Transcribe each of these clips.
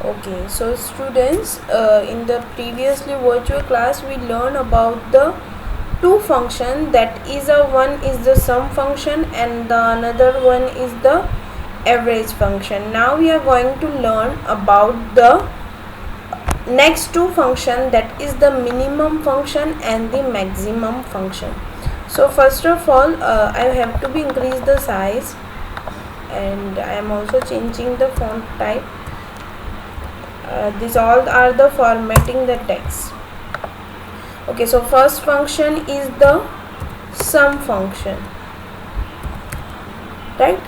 Okay, so students, in the previously virtual class we learned about the two function, that is a one is the sum function and the another one is the average function. Now we are going to learn about the next two function, that is the minimum function and the maximum function. So first of all, I have to be increase the size, and I am also changing the font type. These all are the formatting the text. Okay, so first function is the sum function, right?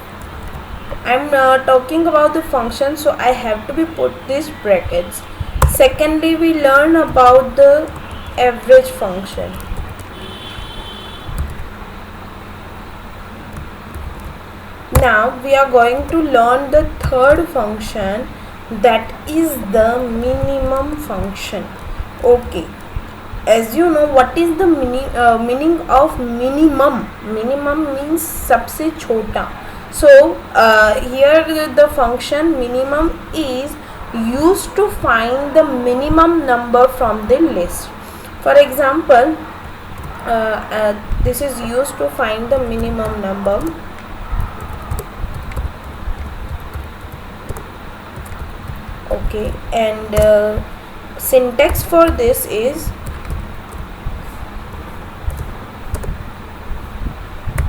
I'm talking about the function, so I have to be put these brackets. Secondly, we learn about the average function. Now we are going to learn the third function, that is the minimum function. Okay, as you know, what is the meaning of minimum? Minimum means सबसे छोटा. So here the function minimum is used to find the minimum number from the list. For example, this is used to find the minimum number. Okay, and syntax for this is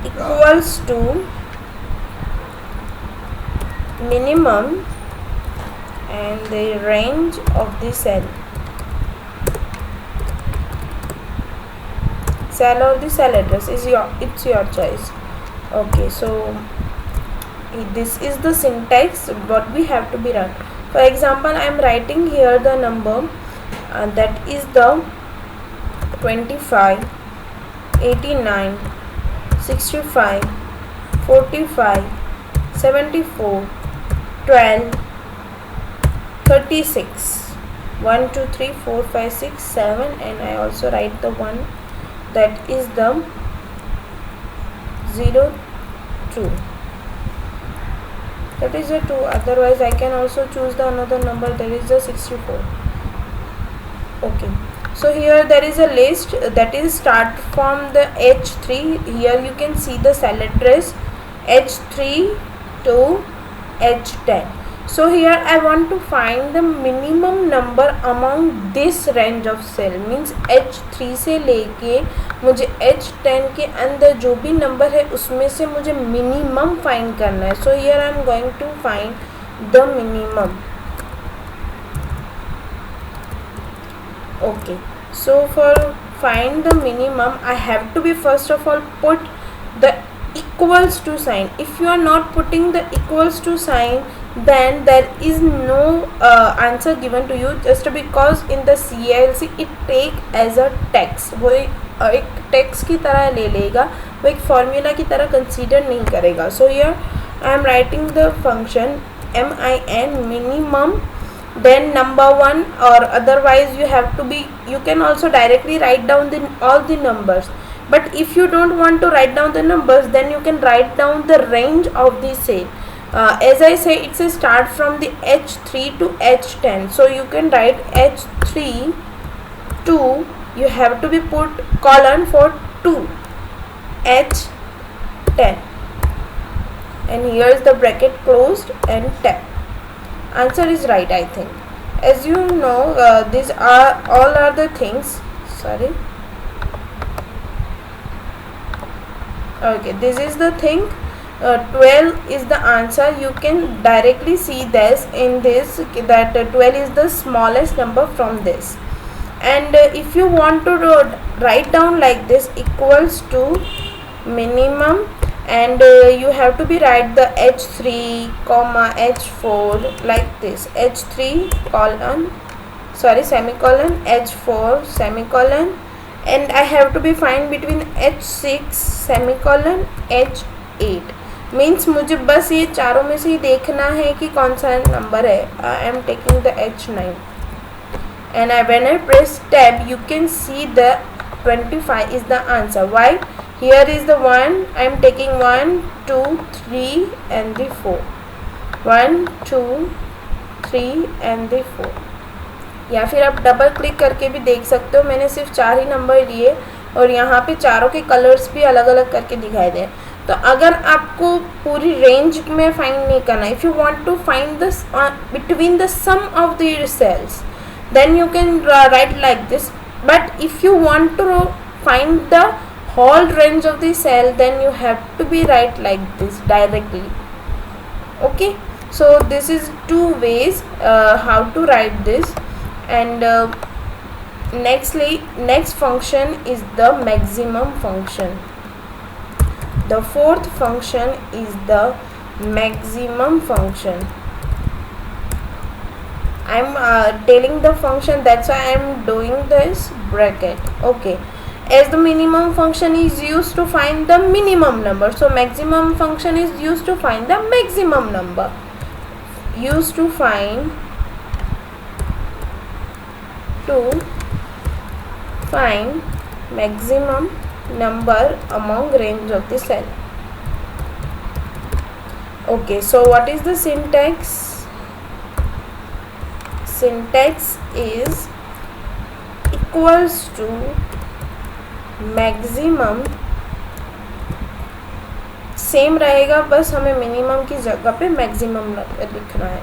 equals to minimum and the range of the cell or the cell address is it's your choice. Okay, so this is the syntax what we have to be run. For example, I am writing here the number that is the 25, 89, 65, 45, 74, 12, 36, 1, 2, 3, 4, 5, 6, 7, and I also write the one that is the 0, 2. That is a 2. Otherwise I can also choose the another number, that is the 64. Okay, so here there is a list that is start from the H3. Here you can see the cell address H3 to H10. So here I want to find the minimum number among this range of cell, means H3 से लेके मुझे H10 के अंदर जो भी number है उसमें से मुझे मिनिमम फाइंड करना है. So here I am going to find the minimum. Okay, so for find the minimum I have to be first of all put the equals to sign. If you are not putting the equals to sign, then there is no answer given to you, just because in the CLC it take as a text. वो एक text की तरह ले लेगा, वो एक formula की तरह consider नहीं करेगा. So here I am writing the function min minimum, then number 1, or otherwise you can also directly write down all the numbers. But if you don't want to write down the numbers, then you can write down the range of the cell. As I say, it's a start from the H3 to H10. So you can write H3 to, you have to be put colon for 2, H10, and here is the bracket closed and tab. Answer is right, I think. As you know, these are all are the things. Sorry. Okay, this is the thing. 12 is the answer. You can directly see this in this, that 12 is the smallest number from this. And if you want to write down like this, equals to minimum, and you have to be write the H3 comma H4 like this, H3 colon, sorry, semicolon, H4 semicolon, and I have to be find between H6 semicolon H8. Means मुझे बस ये चारों में से ही देखना है कि कौन सा नंबर है. I am taking the H9, and when I press tab, you can see the 25 is the answer. Why? Here is the 1. I am taking 1, 2, 3 and the 4. 1, 2, 3 and the 4, या फिर आप डबल क्लिक करके भी देख सकते हो। मैंने सिर्फ 4 ही नंबर लिए और यहाँ पे चारों के कलर्स भी अलग अलग करके दिखाई दे। तो अगर आपको पूरी रेंज में फाइंड नहीं करना, if you want to find the between the sum of the cells, then you can write like this. But if you want to find the whole range of the cell, then you have to be write like this directly. Okay, so this is two ways how to write this. And next function is the maximum function. The fourth function is the maximum function. I'm telling the function, that's why I'm doing this bracket. Okay, as the minimum function is used to find the minimum number, so maximum function is used to find the maximum number, used to find maximum number among range of the cell. Okay, so what is the syntax? Syntax is equals to maximum, same रहेगा, बस हमें minimum की जगह पे maximum लिखना है।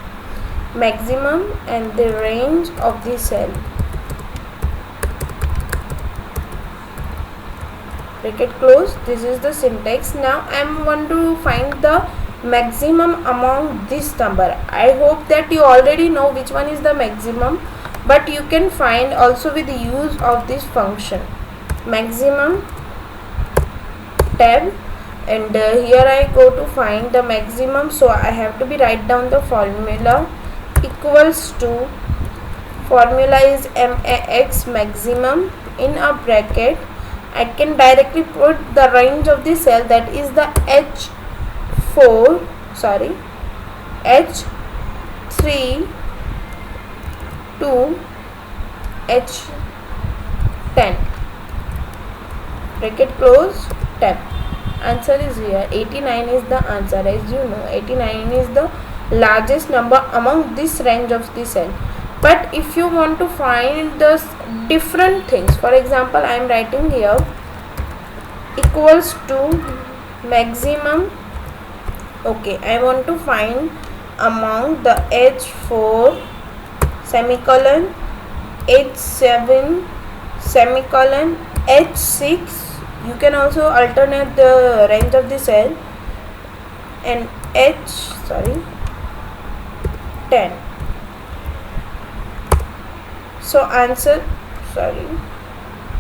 Maximum and the range of the cell, bracket close. This is the syntax. Now I am going to find the maximum among this number. I hope that you already know which one is the maximum, but you can find also with the use of this function maximum tab, and here I go to find the maximum. So I have to be write down the formula equals to, formula is max, maximum, in a bracket. I can directly put the range of the cell, that is the H3 to H10, bracket close, tab. Answer is here. 89 is the answer. As you know, 89 is the largest number among this range of the cell. But if you want to find the different things, for example, I am writing here equals to maximum. Okay, I want to find among the H4 semicolon, H7 semicolon, H6. You can also alternate the range of the cell, and H10. So answer, I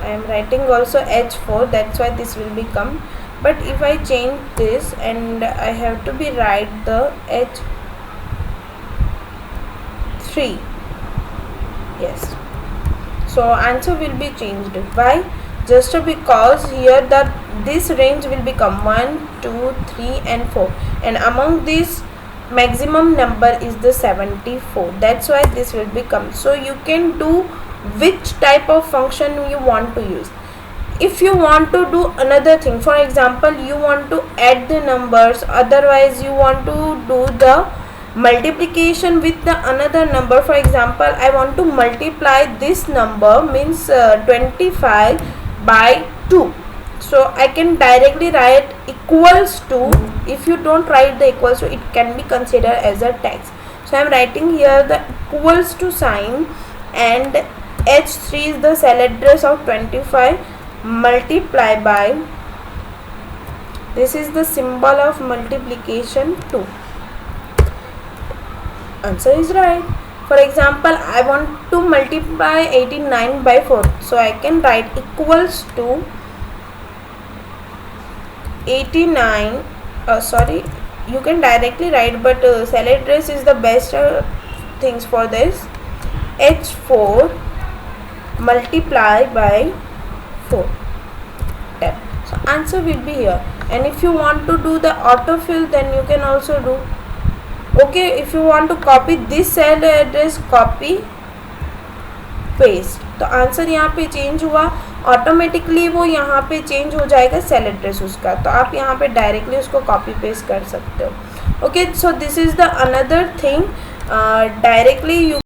am writing also H4, that's why this will become. But if I change this and I have to be write the H3, yes, so answer will be changed. Why? Just because here this range will become 1, 2, 3 and 4, and among these maximum number is the 74. That's why this will become. So you can do which type of function you want to use. If you want to do another thing, for example, you want to add the numbers, otherwise you want to do the multiplication with the another number. For example, I want to multiply this number, means 25 by 2. So I can directly write equals to. If you don't write the equals to, it can be considered as a text. So I am writing here the equals to sign, and H3 is the cell address of 25, multiply by, this is the symbol of multiplication 2. Answer is right. For example, I want to multiply 89 by 4, so I can write equals to 89, you can directly write, but cell address is the best things for this. H4 multiply by 4 tab. So answer will be here. And if you want to do the autofill, then you can also do. Okay, if you want to copy this cell address, copy paste, तो answer यहाँ पे change हुआ, automatically वो यहाँ पे change हो जाएगा cell address उसका, तो आप यहाँ पे डायरेक्टली उसको कॉपी पेस्ट कर सकते हो. Okay, so this is the another thing directly you